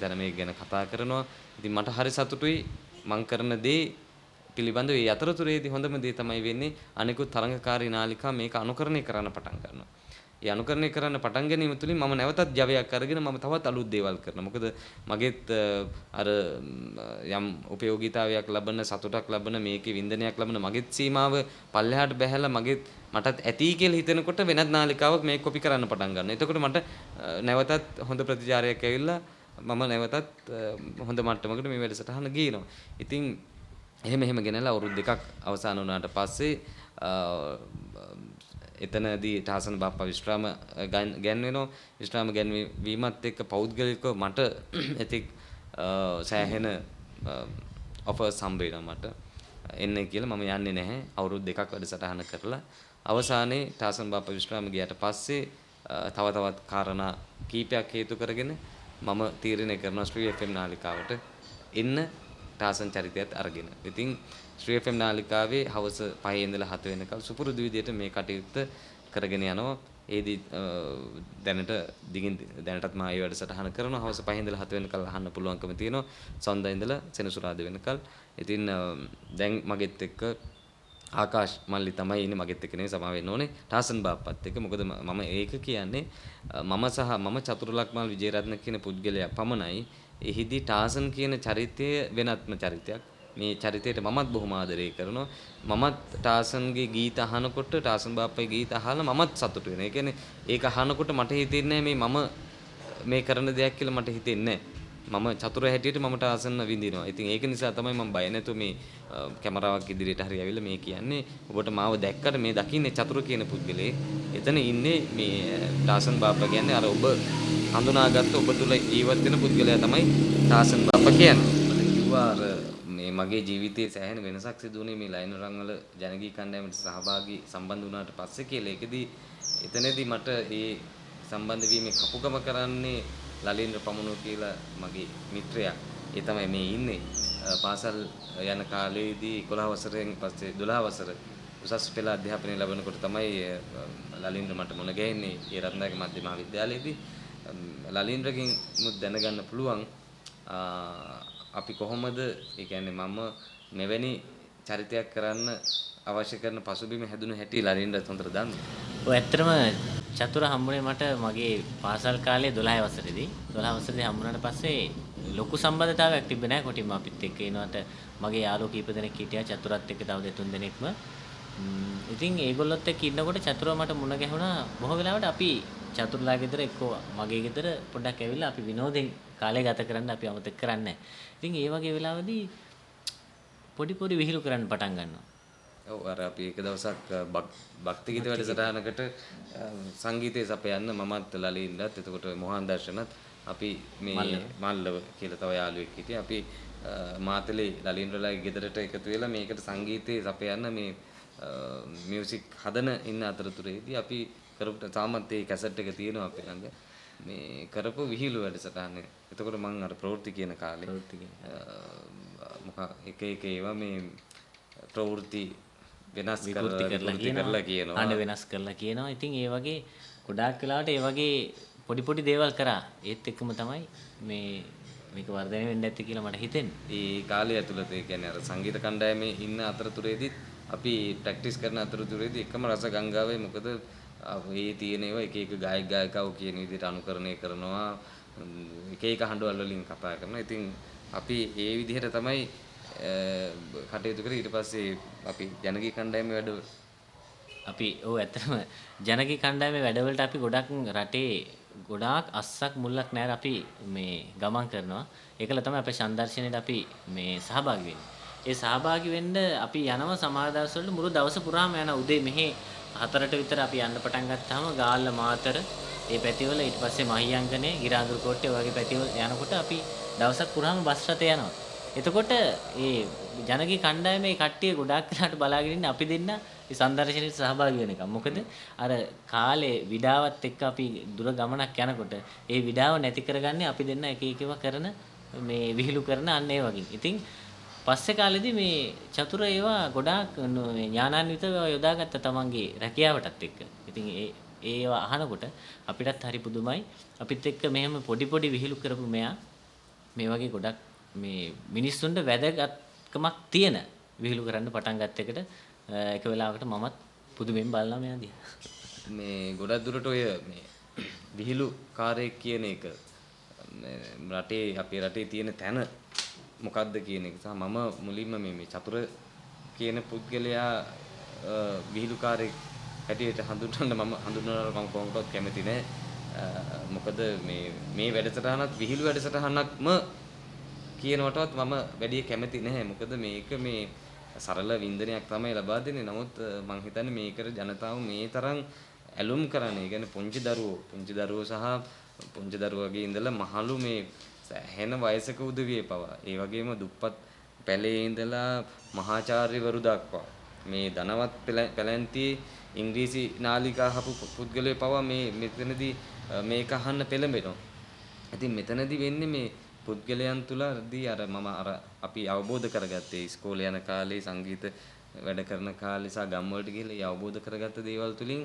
තැන මේක ගැන කතා කරනවා. ඉතින් මට හරි සතුටුයි මං කරන දේ පිළිබඳව. ඒ අතරතුරේදී හොඳම දේ තමයි වෙන්නේ අනිකුත් තරංගකාරී නාලිකා මේක අනුකරණය කරන්න පටන් ගන්නවා. ඒ අනුකරණය කරන්න පටන් ගැනීම තුළින් මම නැවතත් ජවයක් අරගෙන මම තවත් අලුත් දේවල් කරනවා. මොකද මගෙත් අර යම් උපයෝගීතාවයක් ලබන සතුටක් ලබන මේකේ වින්දනයක් ලබන මගෙත් සීමාව පල්ලෙහාට බැහැලා මගෙත් මටත් ඇති කියලා හිතෙනකොට වෙනත් නාලිකාවක් මේක කොපි කරන්න පටන් ගන්නවා. එතකොට මට නැවතත් හොඳ ප්‍රතිචාරයක් ඇවිල්ලා මම නැවතත් හොඳ මට්ටමකට මේ වැඩසටහන ගේනවා. ඉතින් එහෙම ගෙනලා අවුරුදු දෙකක් අවසන් වුණාට පස්සේ එතනදී ටාසන් බාප්පා විශ්‍රාම ගැන්වෙනවා. විශ්‍රාම ගැන්වීමත් එක්ක පෞද්ගලිකව මට එතික් සෑහෙන ඔෆර්ස් හම්බ වෙනවා මට එන්නේ කියලා. මම යන්නේ නැහැ. අවුරුදු දෙකක් වැඩසටහන කරලා අවසානයේ ටාසන් බාප්පා විශ්‍රාම ගියාට පස්සේ තව තවත් කාරණා කීපයක් හේතු කරගෙන මම තීරණය කරනවා ශ්‍රී FM නාලිකාවට එන්න ටාසන් චරිතයත් අරගෙන. ඉතින් ශ්‍රී FM නාලිකාවේ හවස 5 ඉඳලා 7 වෙනකල් සුපුරුදු විදියට මේ කටයුත්ත කරගෙන යනවා. ඒදී දැනටත් මම ඒ වැඩසටහන කරනවා. හවස 5 ඉඳලා 7 වෙනකල් අහන්න පුළුවන්කම තියෙනවා. සඳුදා ඉඳලා සෙනසුරාදා වෙනකල්. ඉතින් දැන් මගෙත් එක්ක ආකාශ් මල්ලි තමයි ඉන්නේ මගෙත් එක්ක නේ සමා වෙන්න ඕනේ ටාසන් බාප්පත් එක්ක. මොකද මම ඒක කියන්නේ මම චතුරලක්මල් විජේරත්න කියන පුද්ගලයා පමණයි. එහිදී ටාසන් කියන චරිතය වෙනත්ම චරිතයක්. මේ චරිතයට මමත් බොහොම ආදරය කරනවා. මමත් ටාසන්ගේ ගීත අහනකොට ටාසන් බාප්පගේ ගීත අහලා මමත් සතුටු වෙනවා. ඒ කියන්නේ ඒක අහනකොට මට හිතෙන්නේ මම මේ කරන දෙයක් කියලා මට හිතෙන්නේ මම චතුර හැටියට මම ටාසන් විඳිනවා. ඉතින් ඒක නිසා තමයි මම බය නැතුව මේ කැමරාවක් ඉදිරියට හරි ඇවිල්ලා මේ කියන්නේ. ඔබට මාව දැක්කට මේ දකින්නේ චතුර කියන පුද්ගලයෙක්. එතන ඉන්නේ මේ ටාසන් බාප්පා කියන්නේ අර ඔබ හඳුනාගත්ත ඔබ තුල ජීවත් වෙන පුද්ගලයා තමයි ටාසන් බාප්පා කියන්නේ. කිව්වා අර මේ මගේ ජීවිතයේ සෑහෙන වෙනසක් සිදු වුණේ මේ ලයින් රංගවල ජනගී කණ්ඩායමට සහභාගී සම්බන්ධ වුණාට පස්සේ කියලා. ඒකෙදී එතනදී මට මේ සම්බන්ධ වීමේ කපුකම කරන්නේ ලලින්ද්‍ර පමුණු කියලා මගේ මිත්‍රයා. ඒ තමයි මේ ඉන්නේ. පාසල් යන කාලේදී 11 වසරෙන් පස්සේ 12 වසර උසස් පෙළ අධ්‍යාපනය ලැබනකොට තමයි ලලින්ද්‍ර මට මුණ ගැහෙන්නේ. ඒ රත්නායක මධ්‍ය මහාවිද්‍යාලයේදී ලලින්ද්‍රගෙන් මුත් දැනගන්න පුළුවන් අපි කොහොමද ඒ කියන්නේ මම මෙවැනි චරිතයක් කරන්න අවශ්‍ය කරන පසුබිම හැදුණු හැටි ලලින්ද්‍රත් හොඳට දන්නවා. ඔය ඇත්තටම චතුර හම්බුනේ මට මගේ පාසල් කාලේ 12 වසරේදී. 12 වසරේදී හම්බුනාට පස්සේ ලොකු සම්බන්ධතාවයක් තිබ්බේ නැහැ කොටින්ම අපිත් එක්ක. ඒනකට මගේ යාළුවෝ කීප දෙනෙක් හිටියා චතුරත් එක්ක තව දෙතුන් දෙනෙක්ම. ඉතින් ඒගොල්ලොත් එක්ක ඉන්නකොට චතුරව මට මුණ ගැහුණා. බොහෝ වෙලාවට අපි චතුර්ලා ගෙදර එක්කෝ මගේ ගෙදර පොඩ්ඩක් ඇවිල්ලා අපි විනෝදෙන් කාලය ගත කරන්න අපි අමතක කරන්නේ නැහැ. ඉතින් ඒ වගේ වෙලාවදී පොඩි විහිළු කරන්න පටන් ගන්නවා. ඔව් අර අපි එක දවසක් භක්ති ගීත වැඩසටහනකට සංගීතය සපයන්න මමත් ලලින්දත් එතකොට මොහන් දර්ශනත් අපි මේ මල්ලව කියලා තව යාළුවෙක් හිටියා. අපි මාතලේ ලලින්ද්‍රලාගේ ගෙදරට එකතු වෙලා මේකට සංගීතය සපයන්න මේ මියුසික් හදන ඉන්න අතරතුරේදී අපි කරපු තාමත් ඒ කැසට් එක තියෙනවා අපේ ළඟ. මේ කරපු විහිළු වැඩසටහන. එතකොට මම අර ප්‍රවෘත්ති කියන කාලේ මොකක් එක ඒවා මේ ප්‍රවෘත්ති වෙනස් කරලා කියනවා. අඬ වෙනස් කරලා කියනවා. ඉතින් ඒ වගේ ගොඩාක් වෙලාවට ඒ වගේ පොඩි දේවල් කරා. ඒත් එක්කම තමයි මේක වර්ධනය වෙන්න ඇති කියලා මට හිතෙන්නේ. ඒ කාලය ඇතුළත ඒ කියන්නේ අර සංගීත කණ්ඩායමේ ඉන්න අතරතුරේදී අපි ප්‍රැක්ටිස් කරන අතරතුරේදී එකම රස ගංගාවේ මොකද ඒ තියෙන ඒවා එක ගායකයෝ කියන විදිහට අනුකරණය කරනවා. එක හඬවල් වලින් කතා කරනවා. ඉතින් අපි ඒ විදිහට තමයි කටයුතු කරේ. ඊට පස්සේ අපි ජනගී කණ්ඩායමේ වැඩ අපි ඇත්තටම ජනගී කණ්ඩායමේ වැඩවලට අපි ගොඩාක් අස්සක් මුල්ලක් නැර අපි මේ ගමන් කරනවා. ඒකල තමයි අපේ සංදර්ශනයේදී අපි මේ සහභාගී වෙන්නේ. ඒ සහභාගී වෙන්න අපි යනවා සමහර දවස්වල මුළු දවස පුරාම යන උදේ මෙහි 4ට විතර අපි යන්න පටන් ගත්තාම ගාල්ල මාතර ඒ පැතිවල ඊට පස්සේ මහියංගනේ ගිරාඳුරු කොට්ටේ වගේ පැතිවල යනකොට අපි දවසක් පුරාම බස් රථේ යනවා. එතකොට ඒ ජනගී කණ්ඩායමේ කට්ටිය ගොඩාක් වෙලාට බලාගෙන ඉන්නේ අපි දෙන්න මේ සංදර්ශනයේ සහභාගී වෙන එක. මොකද අර කාලේ විඩාවත් එක්ක අපි දුර ගමනක් යනකොට ඒ විඩාව නැති කරගන්නේ අපි දෙන්න එක කරන මේ විහිළු කරන අන්න ඒ වගේ. ඉතින් පස්සේ කාලෙදී මේ චතුර ඒවා ගොඩාක් මේ ඥානාන්විතව යොදාගත්ත තමන්ගේ රැකියාවටත් එක්ක. ඉතින් ඒවා අහනකොට අපිටත් හරි පුදුමයි. අපිත් එක්ක මෙහෙම පොඩි විහිළු කරපු මෙයා මේ වගේ ගොඩක් මේ මිනිස්සුන්ට වැදගත්කමක් තියෙන විහිළු කරන්න පටන් ගත්ත එකට එක වෙලාවකට මමත් පුදුමෙන් බලනවා මෙයා දිහා. මේ ගොඩක් දුරට ඔය මේ විහිළු කාර්යයක් කියන එක රටේ අපේ රටේ තියෙන තැන මොකක්ද කියන එක සහ මම මුලින්ම මේ චතුර කියන පුද්ගලයා විහිළුකාරයෙක් හැටියට හඳුන්වන්න මම කොහොමදවත් කැමති නෑ. මොකද මේ වැඩසටහනත් විහිළු වැඩසටහනක්ම කියනවටවත් මම වැඩි කැමති නැහැ. මොකද මේක මේ සරල වින්දනයක් තමයි ලබා දෙන්නේ. නමුත් මම හිතන්නේ මේකට ජනතාව මේ තරම් ඇලුම් කරන්නේ. ඒ කියන්නේ පුංචි දරුවෝ සහ පුංචි දරුවගේ ඉඳලා මහලු මේ සෑහෙන වයසක උදවිය පවා ඒ වගේම දුප්පත් පැලේ ඉඳලා මහාචාර්යවරු දක්වා මේ ධනවත් පැලැන්තියේ ඉංග්‍රීසි නාලිකා අහපු පුද්ගලයෝ පවා මේ මෙතනදී මේක අහන්න පෙළඹෙනවා. ඉතින් මෙතනදී වෙන්නේ මේ පුද්ගලයන් තුලදී අපි අවබෝධ කරගත්තේ ඉස්කෝලේ යන කාලේ සංගීත වැඩ කරන කාලේ සහ ගම් වලට ගිහලා ඒ අවබෝධ කරගත්ත දේවල් තුලින්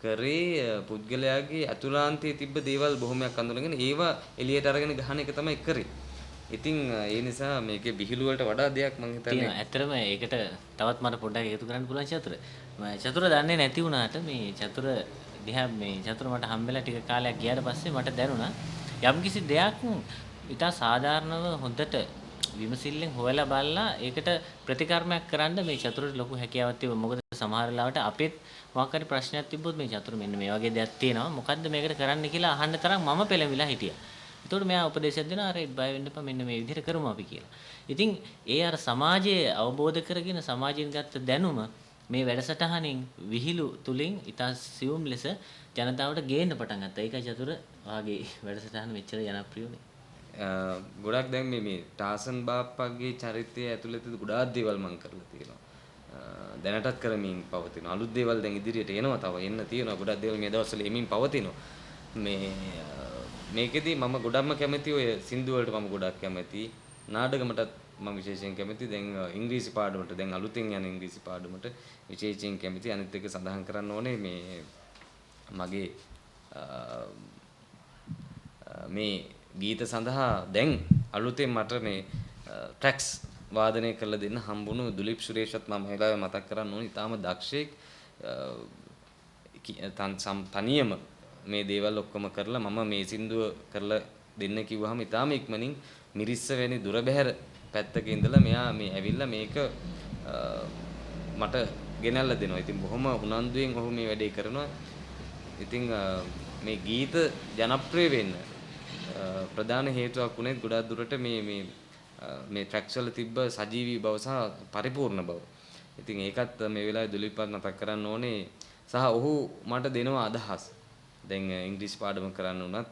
කරේ පුද්ගලයාගේ අතුලාන්තයේ තිබ්බ දේවල් බොහොමයක් අඳුනගෙන ඒවා එළියට අරගෙන ගහන එක තමයි කරේ. ඉතින් ඒ නිසා මේකේ විහිළු වලට වඩා දෙයක් මම හිතන්නේ. ඇත්තටම ඒකට තවත් මට පොඩ්ඩක් එකතු කරන්න පුළුවන් චතුර. චතුර දන්නේ නැති වුණාට මේ චතුර දිහා මේ චතුර මට හම්බෙලා ටික කාලයක් ගියාට පස්සේ මට දැනුණා යම්කිසි දෙයක් ඉතා සාධාරණව හොඳට විමසිල්ලෙන් හොයලා බලලා ඒකට ප්‍රතිකර්මයක් කරන්න මේ චතුරට ලොකු හැකියාවක් තිබුණා. මොකද සමහර වෙලාවට අපිත් මොකක් හරි ප්‍රශ්නයක් තිබ්බොත් මේ චතුර මෙන්න මේ වගේ දෙයක් තියෙනවා. මොකද්ද මේකට කරන්න කියලා අහන්න තරම් මම පෙළඹිලා හිටියා. එතකොට මෙයා උපදේශයක් දෙනවා අර බය වෙන්න එපා මෙන්න මේ විදිහට කරමු අපි කියලා. ඉතින් ඒ අර සමාජයේ අවබෝධ කරගෙන සමාජයෙන් ගත්ත දැනුම මේ වැඩසටහනින් විහිළු තුලින් ඉතා සියුම් ලෙස ජනතාවට ගේන්න පටන් ගත්තා. ඒකයි චතුර වාගේ වැඩසටහන මෙච්චර ජනප්‍රිය වුනේ. ගොඩක් දැන් මේ ටාසන් බාප්පගේ චරිතය ඇතුළත ගොඩාක් දේවල් මම කරලා තියෙනවා. දැනටත් කරමින් පවතිනවා. අලුත් දේවල් දැන් ඉදිරියට එනවා. තව එන්න තියෙනවා. ගොඩක් දේවල් මේ දවස්වල එමින් පවතිනවා. මේකෙදි මම ගොඩක්ම කැමති ඔය සින්දු වලට මම ගොඩක් කැමති. නාටකමටත් මම විශේෂයෙන් කැමති. දැන් ඉංග්‍රීසි පාඩමට දැන් අලුතෙන් යන ඉංග්‍රීසි පාඩමට විශේෂයෙන් කැමති. අනිත් එක සඳහන් කරන්න ඕනේ මගේ මේ ගීත සඳහා දැන් අලුතෙන් මට මේ ට්‍රැක්ස් වාදනය කරලා දෙන්න හම්බුණු දුලිප් සුරේෂත් මම හිතාවේ මතක් කරන්න ඕනේ. ඊටාම දක්ෂයෙක් තනියම මේ දේවල් ඔක්කොම කරලා මම මේ සින්දුව කරලා දෙන්න කිව්වහම ඊටාම ඉක්මනින් මිරිස්ස වැනි දුර බැහැර පැත්තක ඉඳලා මෙයා මේ ඇවිල්ලා මේක මට ගෙනල්ලා දෙනවා. ඉතින් බොහොම උනන්දුවෙන් ඔහු මේ වැඩේ කරනවා. ඉතින් මේ ගීත ජනප්‍රිය වෙන්න ප්‍රධාන හේතුවක් උනේ ගොඩක් දුරට මේ ට්‍රැක්ස් වල තිබ්බ සජීවී බව සහ පරිපූර්ණ බව. ඉතින් ඒකත් මේ වෙලාවේ දුලිප්පත් මතක් කරන්න ඕනේ. සහ ඔහු මට දෙනවා අදහස්. දැන් ඉංග්‍රීසි පාඩම කරන්න උනත්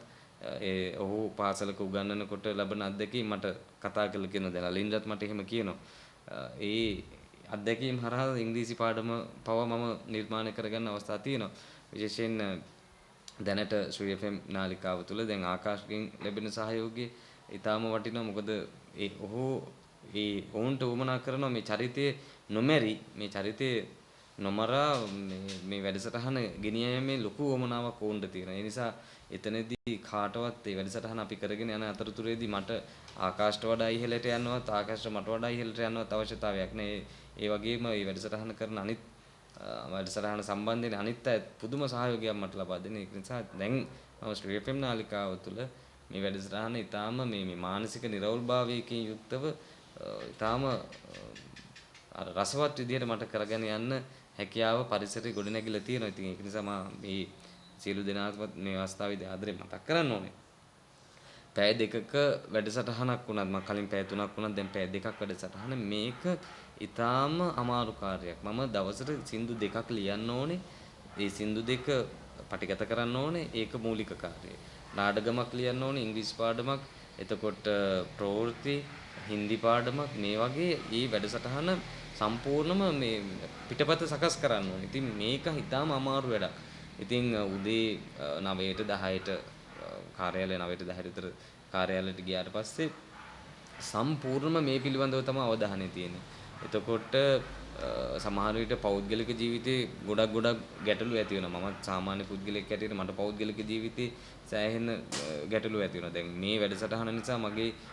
ඔහු පාසලක උගන්වනකොට ලැබෙන අත්දැකීම් මට කතා කරලා කියනවා. දැන් ලින්ඩත් මට එහෙම කියනවා. ඒ අත්දැකීම් හරහා ඉංග්‍රීසි පාඩම පව මම නිර්මාණය කරගන්න අවස්ථා තියෙනවා. විශේෂයෙන් දැනට ශ්‍රී FM නාලිකාව තුළ දැන් ආකාශගෙන් ලැබෙන සහයෝගය ඊටාම වටිනවා. මොකද ඔවුන්ට උවමනා කරනවා මේ චරිතයේ නොමැරි මේ චරිතයේ නොමරා මේ වැඩසටහන ගෙනියීමේ ලොකු උවමනාවක් ඔවුන්ට තියෙනවා. ඒ නිසා එතනදී කාටවත් මේ වැඩසටහන අපි කරගෙන යන අතරතුරේදී මට ආකාශට වඩා ඉහළට යන්නවත් ආකාශට මට වඩා ඉහළට යන්නවත් අවශ්‍යතාවයක් නැහැ. ඒ වගේම මේ වැඩසටහන කරන අනිත් වැඩසටහන සම්බන්ධයෙන් අනිත් අය පුදුම සහයෝගයක් මට ලබා දෙන. ඒක නිසා දැන් මම ශ්‍රී FM නාලිකාව තුළ මේ වැඩසටහන ඊටාම මේ මානසික නිරවුල්භාවයකින් යුක්තව ඊටාම අර රසවත් විදිහට මට කරගෙන යන්න හැකියාව පරිසරය ගොඩනැගිලා තියෙනවා. ඉතින් ඒක නිසා මම මේ සියලු දෙනාටම මේ අවස්ථාවේදී ආදරේ මතක් කරන්න ඕනේ. පැය දෙකක වැඩසටහනක් වුණත් මම කලින් පැය 3ක් වුණත් දැන් පැය දෙකක් වැඩසටහන මේක ඊටාම අමාරු කාර්යයක්. මම දවසට සින්දු දෙකක් ලියන්න ඕනේ. ඒ සින්දු දෙක පටිගත කරන්න ඕනේ. ඒක මූලික කාර්යය. නාටකමක් ලියන්න ඕනේ, ඉංග්‍රීසි පාඩමක්, එතකොට ප්‍රවෘත්ති, හින්දි පාඩමක් මේ වගේ මේ වැඩසටහන සම්පූර්ණම මේ පිටපත සකස් කරන්න ඕනේ. ඉතින් මේක ඊටාම අමාරු වැඩක්. ඉතින් උදේ 9ට 10ට කාර්යාලය 9ට 10ට විතර කාර්යාලයට ගියාට පස්සේ සම්පූර්ණම මේ පිළිබඳව තමයි අවධානය තියෙන්නේ. එතකොට සමහර විට පෞද්ගලික ජීවිතේ ගොඩක් ගැටලු ඇති වෙනවා. මමත් සාමාන්‍ය පුද්ගලෙක් හැටියට මට පෞද්ගලික ජීවිතේ සෑහෙන ගැටලු ඇති වෙනවා. දැන් මේ වැඩසටහන නිසා මගේ